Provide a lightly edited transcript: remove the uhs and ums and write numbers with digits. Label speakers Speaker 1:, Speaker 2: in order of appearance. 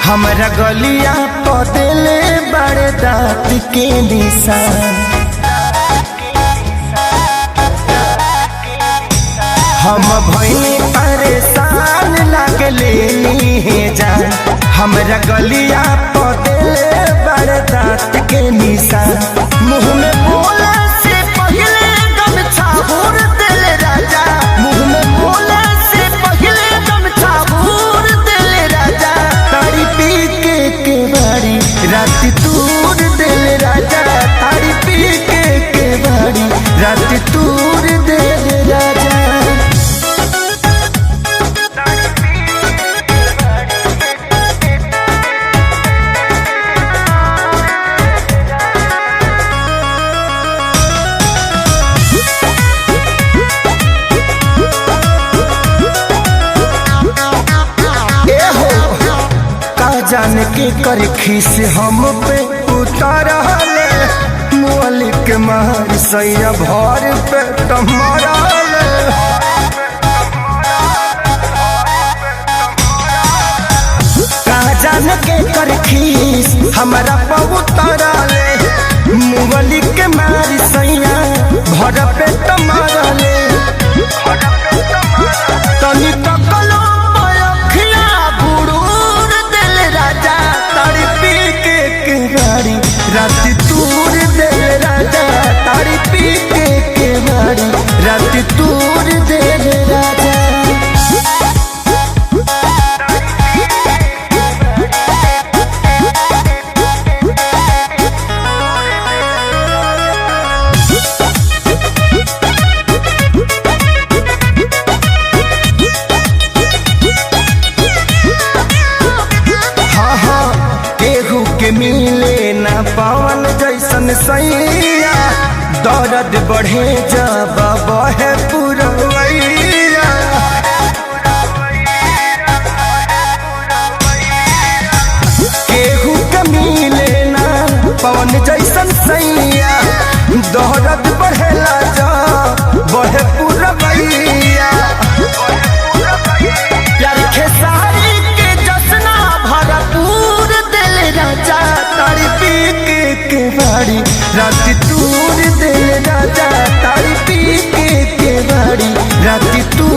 Speaker 1: हमरा गलिया पदेले बड़े दांत के निशान। हम भइनी परेशान लागले है जान। हमरा गलिया पदेले बड़े दांत के निशान। मुँह में बोले से पहले गमछा भूर दिल राजा। मुँह में बोले से पहले गमछा भूर दिल राजा। तारी पी के बारी रात तूर दिल राजा। तारी पी के बारी रात तूर दिल राजा। जान के कर खीस हम पे उतारले। मोलिक मार सैया भर पे टमराले। का जान के कर खीस हमारा पे उतारले। मोलिक मार सैया भर पे टमराले। तनी तकलो अखिया बुड़ूर दिल राजा। तारी पी के बारी रात तूर दिल राजा। तारी पी के बारी रात तूर दिल राजा। के मिले ना पावन जैसन सैया। दर्द बढ़े जब बहे पुरवैया। केहू के मिले ना पावन जैसन सैया। दर्द बढ़ेला जब बहे पुरवैया। प्यार खेसारी के जसना भरपूर दिल राजा। तारी पी के बारी रात तूर दिल राजा। तारी पी के बारी रात तूर